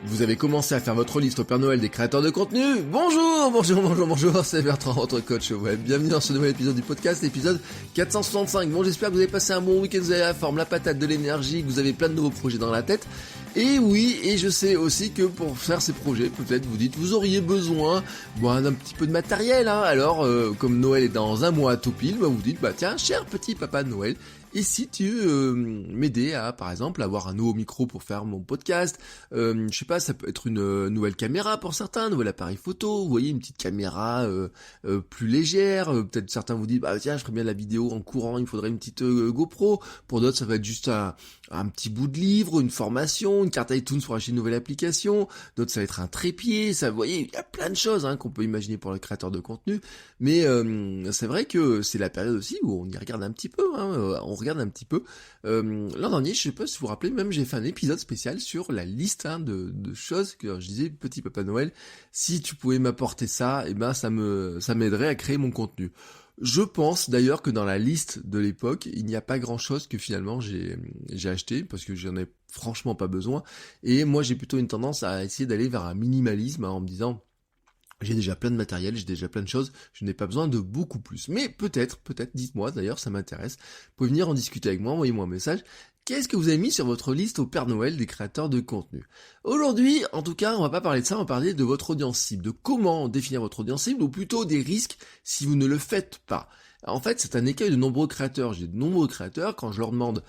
Vous avez commencé à faire votre liste au Père Noël des créateurs de contenu. Bonjour, c'est Bertrand, votre coach web. Bienvenue dans ce nouvel épisode du podcast, épisode 465. Bon, j'espère que vous avez passé un bon week-end, vous avez la forme, la patate, de l'énergie, que vous avez plein de nouveaux projets dans la tête. Et oui, et je sais aussi que pour faire ces projets, peut-être vous dites, vous auriez besoin d'un petit peu de matériel. Alors, comme Noël est dans un mois tout pile, vous dites, tiens, cher petit papa Noël, et si tu m'aidais à, par exemple, avoir un nouveau micro pour faire mon podcast, je sais pas, ça peut être une nouvelle caméra pour certains, un nouvel appareil photo, vous voyez, une petite caméra plus légère, peut-être certains vous disent, tiens, je ferais bien la vidéo en courant, il me faudrait une petite GoPro, pour d'autres ça va être juste un petit bout de livre, une formation, une carte iTunes pour acheter une nouvelle application, d'autres ça va être un trépied, ça, vous voyez, il y a plein de choses qu'on peut imaginer pour le créateur de contenu, mais c'est vrai que c'est la période aussi où on y regarde un petit peu, on regarde un petit peu. L'an dernier, je sais pas si vous vous rappelez, même j'ai fait un épisode spécial sur la liste de choses que je disais, petit papa Noël, si tu pouvais m'apporter ça, ça m'aiderait à créer mon contenu. Je pense d'ailleurs que dans la liste de l'époque, il n'y a pas grand chose que finalement j'ai acheté, parce que j'en ai franchement pas besoin, et moi j'ai plutôt une tendance à essayer d'aller vers un minimalisme, en me disant, j'ai déjà plein de matériel, j'ai déjà plein de choses, je n'ai pas besoin de beaucoup plus. Mais peut-être, dites-moi d'ailleurs, ça m'intéresse. Vous pouvez venir en discuter avec moi, envoyez-moi un message. Qu'est-ce que vous avez mis sur votre liste au Père Noël des créateurs de contenu? Aujourd'hui, en tout cas, on va pas parler de ça, on va parler de votre audience cible, de comment définir votre audience cible, ou plutôt des risques si vous ne le faites pas. En fait, c'est un écueil de nombreux créateurs. J'ai de nombreux créateurs, quand je leur demande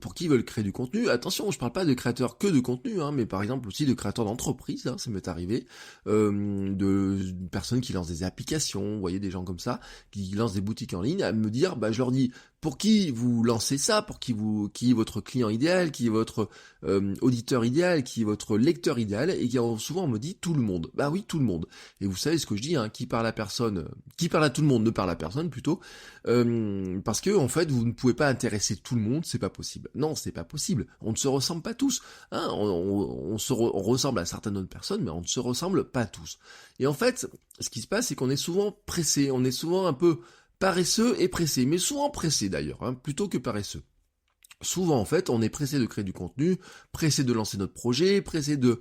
pour qui ils veulent créer du contenu, attention, je parle pas de créateurs que de contenu, mais par exemple aussi de créateurs d'entreprise, ça m'est arrivé, de personnes qui lancent des applications, vous voyez, des gens comme ça, qui lancent des boutiques en ligne, à me dire, je leur dis, pour qui vous lancez ça, qui est votre client idéal, qui est votre auditeur idéal, qui est votre lecteur idéal, et qui souvent on me dit tout le monde. Bah oui, tout le monde. Et vous savez ce que je dis, qui parle à tout le monde ne parle à personne plutôt, parce que en fait vous ne pouvez pas intéresser tout le monde, c'est pas possible. Non, c'est pas possible. On ne se ressemble pas tous. On ressemble à certaines autres personnes, mais on ne se ressemble pas tous. Et en fait, ce qui se passe, c'est qu'on est souvent pressé, on est souvent un peu paresseux et pressé, mais souvent pressé d'ailleurs, plutôt que paresseux. Souvent en fait, on est pressé de créer du contenu, pressé de lancer notre projet, pressé de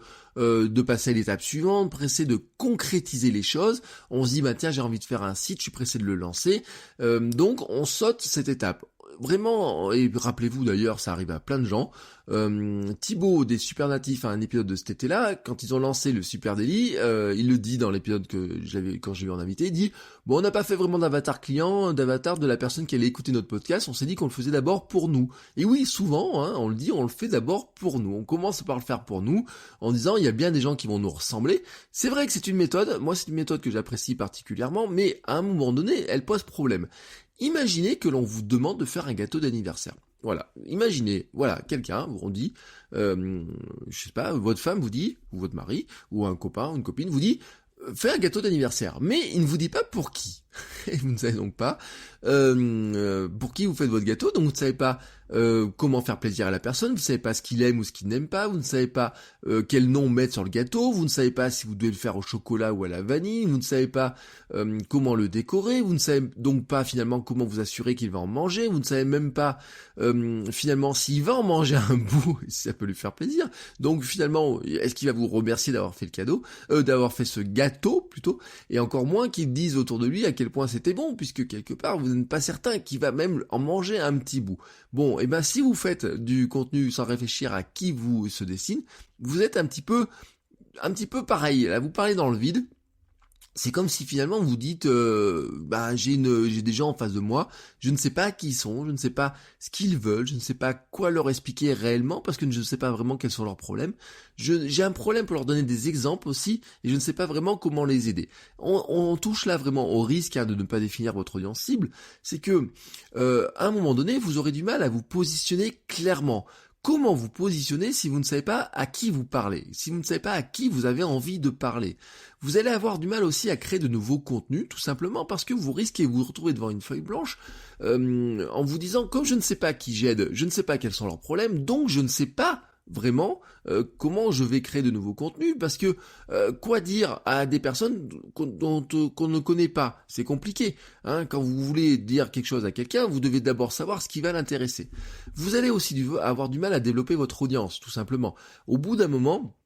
passer à l'étape suivante, pressé de concrétiser les choses. On se dit tiens, j'ai envie de faire un site, je suis pressé de le lancer. Donc on saute cette étape. Vraiment, et rappelez-vous d'ailleurs, ça arrive à plein de gens. Thibaut des Super Natifs a un épisode de cet été-là, quand ils ont lancé le Super Daily, il le dit dans l'épisode quand j'ai eu en invité, il dit on n'a pas fait vraiment d'avatar client, d'avatar de la personne qui allait écouter notre podcast, on s'est dit qu'on le faisait d'abord pour nous. Et oui, souvent, on le dit, on le fait d'abord pour nous. On commence par le faire pour nous, en disant il y a bien des gens qui vont nous ressembler. C'est vrai que c'est une méthode, moi c'est une méthode que j'apprécie particulièrement, mais à un moment donné, elle pose problème. Imaginez que l'on vous demande de faire un gâteau d'anniversaire. Voilà, imaginez, quelqu'un, on dit, je sais pas, votre femme vous dit, ou votre mari, ou un copain, ou une copine vous dit, fais un gâteau d'anniversaire. Mais il ne vous dit pas pour qui. Et vous ne savez donc pas pour qui vous faites votre gâteau, donc vous ne savez pas comment faire plaisir à la personne, vous ne savez pas ce qu'il aime ou ce qu'il n'aime pas, vous ne savez pas quel nom mettre sur le gâteau, vous ne savez pas si vous devez le faire au chocolat ou à la vanille, vous ne savez pas comment le décorer, vous ne savez donc pas finalement comment vous assurer qu'il va en manger, vous ne savez même pas finalement s'il va en manger un bout, si ça peut lui faire plaisir. Donc finalement, est-ce qu'il va vous remercier d'avoir fait le cadeau, d'avoir fait ce gâteau plutôt, et encore moins qu'il dise autour de lui à quel point c'était bon, puisque quelque part vous n'êtes pas certain qu'il va même en manger un petit bout. Bon, et si vous faites du contenu sans réfléchir à qui vous se destine, vous êtes un petit peu pareil. Là, vous parlez dans le vide. C'est comme si finalement vous dites j'ai des gens en face de moi, je ne sais pas qui ils sont, je ne sais pas ce qu'ils veulent, je ne sais pas quoi leur expliquer réellement parce que je ne sais pas vraiment quels sont leurs problèmes. J'ai un problème pour leur donner des exemples aussi et je ne sais pas vraiment comment les aider. On touche là vraiment au risque de ne pas définir votre audience cible, c'est que à un moment donné, vous aurez du mal à vous positionner clairement. Comment vous positionner si vous ne savez pas à qui vous parlez, si vous ne savez pas à qui vous avez envie de parler? Vous allez avoir du mal aussi à créer de nouveaux contenus, tout simplement parce que vous risquez de vous retrouver devant une feuille blanche en vous disant, comme je ne sais pas qui j'aide, je ne sais pas quels sont leurs problèmes, donc je ne sais pas vraiment comment je vais créer de nouveaux contenus, parce que quoi dire à des personnes qu'on ne connaît pas, c'est compliqué. Quand vous voulez dire quelque chose à quelqu'un, vous devez d'abord savoir ce qui va l'intéresser. Vous allez aussi avoir du mal à développer votre audience, tout simplement. Au bout d'un moment,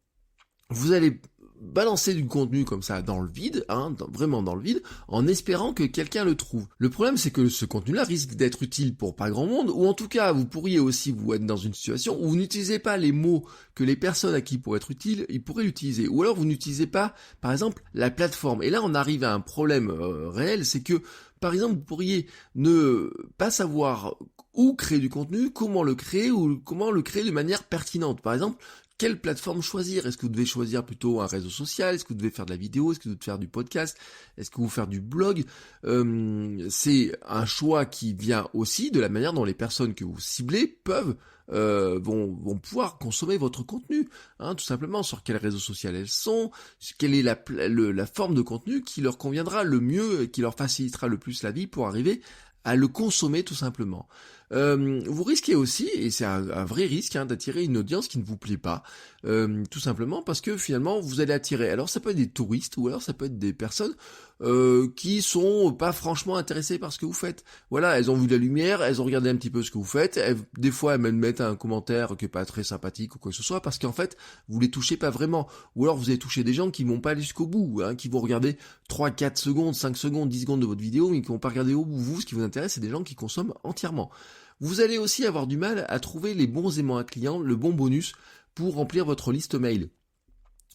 vous allez balancer du contenu comme ça dans le vide, vraiment dans le vide, en espérant que quelqu'un le trouve. Le problème, c'est que ce contenu-là risque d'être utile pour pas grand monde, ou en tout cas, vous pourriez aussi vous être dans une situation où vous n'utilisez pas les mots que les personnes à qui pourraient être utiles, ils pourraient l'utiliser. Ou alors vous n'utilisez pas, par exemple, la plateforme. Et là, on arrive à un problème réel, c'est que, par exemple, vous pourriez ne pas savoir où créer du contenu, comment le créer, ou comment le créer de manière pertinente. Par exemple, quelle plateforme choisir? Est-ce que vous devez choisir plutôt un réseau social? Est-ce que vous devez faire de la vidéo? Est-ce que vous devez faire du podcast? Est-ce que vous devez faire du blog? C'est un choix qui vient aussi de la manière dont les personnes que vous ciblez vont pouvoir consommer votre contenu, tout simplement, sur quel réseau social elles sont, quelle est la forme de contenu qui leur conviendra le mieux, qui leur facilitera le plus la vie pour arriver à le consommer tout simplement. Vous risquez aussi, et c'est un vrai risque, d'attirer une audience qui ne vous plaît pas, tout simplement parce que finalement vous allez attirer, alors ça peut être des touristes, ou alors ça peut être des personnes qui sont pas franchement intéressées par ce que vous faites. Voilà, elles ont vu la lumière, elles ont regardé un petit peu ce que vous faites, des fois elles mettent un commentaire qui est pas très sympathique ou quoi que ce soit, parce qu'en fait vous les touchez pas vraiment, ou alors vous avez touché des gens qui vont pas aller jusqu'au bout, qui vont regarder 3, 4 secondes, 5 secondes, 10 secondes de votre vidéo, mais qui vont pas regarder au bout. Vous, ce qui vous intéresse, c'est des gens qui consomment entièrement. Vous allez aussi avoir du mal à trouver les bons aimants à clients, le bon bonus pour remplir votre liste mail.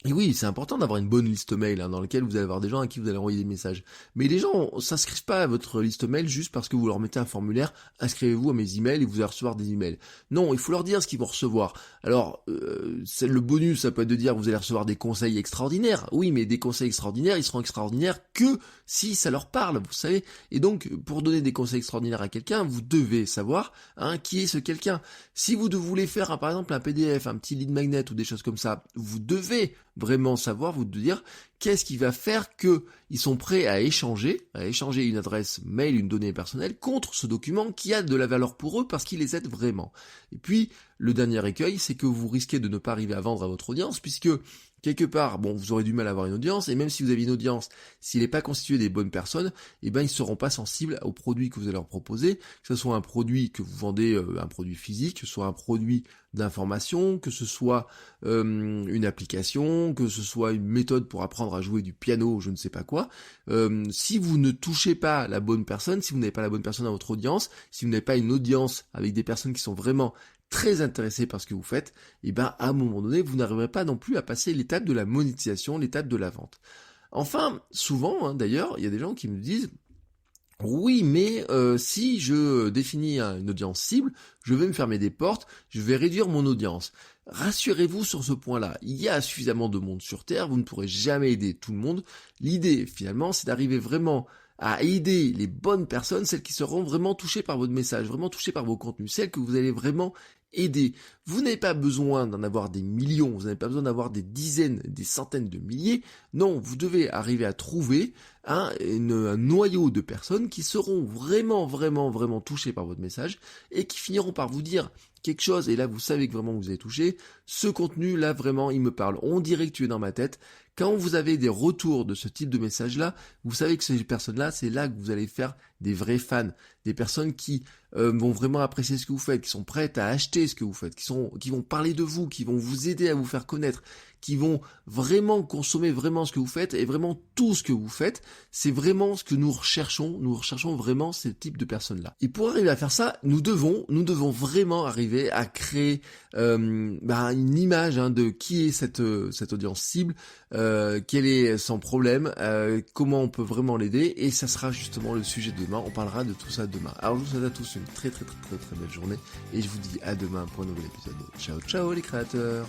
Et oui, c'est important d'avoir une bonne liste mail dans laquelle vous allez avoir des gens à qui vous allez envoyer des messages. Mais les gens s'inscrivent pas à votre liste mail juste parce que vous leur mettez un formulaire, inscrivez-vous à mes emails et vous allez recevoir des emails. Non, il faut leur dire ce qu'ils vont recevoir. Alors, le bonus, ça peut être de dire que vous allez recevoir des conseils extraordinaires. Oui, mais des conseils extraordinaires, ils seront extraordinaires que si ça leur parle, vous savez. Et donc, pour donner des conseils extraordinaires à quelqu'un, vous devez savoir qui est ce quelqu'un. Si vous voulez faire, par exemple, un PDF, un petit lead magnet ou des choses comme ça, vous devez vraiment savoir, vous dire qu'est-ce qui va faire que ils sont prêts à échanger une adresse mail, une donnée personnelle contre ce document qui a de la valeur pour eux parce qu'il les aide vraiment. Et puis, le dernier écueil, c'est que vous risquez de ne pas arriver à vendre à votre audience puisque quelque part, vous aurez du mal à avoir une audience, et même si vous avez une audience, s'il n'est pas constitué des bonnes personnes, ils ne seront pas sensibles aux produits que vous allez leur proposer, que ce soit un produit que vous vendez, un produit physique, que ce soit un produit d'information, que ce soit une application, que ce soit une méthode pour apprendre à jouer du piano, je ne sais pas quoi. Si vous ne touchez pas la bonne personne, si vous n'avez pas la bonne personne dans votre audience, si vous n'avez pas une audience avec des personnes qui sont vraiment très intéressé par ce que vous faites, à un moment donné, vous n'arriverez pas non plus à passer l'étape de la monétisation, l'étape de la vente. Enfin, souvent, d'ailleurs, il y a des gens qui me disent « Oui, mais si je définis une audience cible, je vais me fermer des portes, je vais réduire mon audience. » Rassurez-vous sur ce point-là, il y a suffisamment de monde sur Terre, vous ne pourrez jamais aider tout le monde. L'idée, finalement, c'est d'arriver vraiment à aider les bonnes personnes, celles qui seront vraiment touchées par votre message, vraiment touchées par vos contenus, celles que vous allez vraiment aider. Vous n'avez pas besoin d'en avoir des millions, vous n'avez pas besoin d'avoir des dizaines, des centaines de milliers. Non, vous devez arriver à trouver un noyau de personnes qui seront vraiment, vraiment, vraiment touchées par votre message et qui finiront par vous dire quelque chose, et là vous savez que vraiment vous avez touché, ce contenu là vraiment il me parle, on dirait que tu es dans ma tête. Quand vous avez des retours de ce type de message là, vous savez que ces personnes là, c'est là que vous allez faire des vrais fans, des personnes qui vont vraiment apprécier ce que vous faites, qui sont prêtes à acheter ce que vous faites, qui vont parler de vous, qui vont vous aider à vous faire connaître, qui vont vraiment consommer vraiment ce que vous faites et vraiment tout ce que vous faites. C'est vraiment ce que nous recherchons vraiment ce type de personnes-là. Et pour arriver à faire ça, nous devons vraiment arriver à créer une image de qui est cette audience cible, quel est son problème, comment on peut vraiment l'aider, et ça sera justement le sujet de demain. On parlera de tout ça demain. Alors je vous souhaite à tous une très très très très très belle journée et je vous dis à demain pour un nouvel épisode. Ciao ciao les créateurs.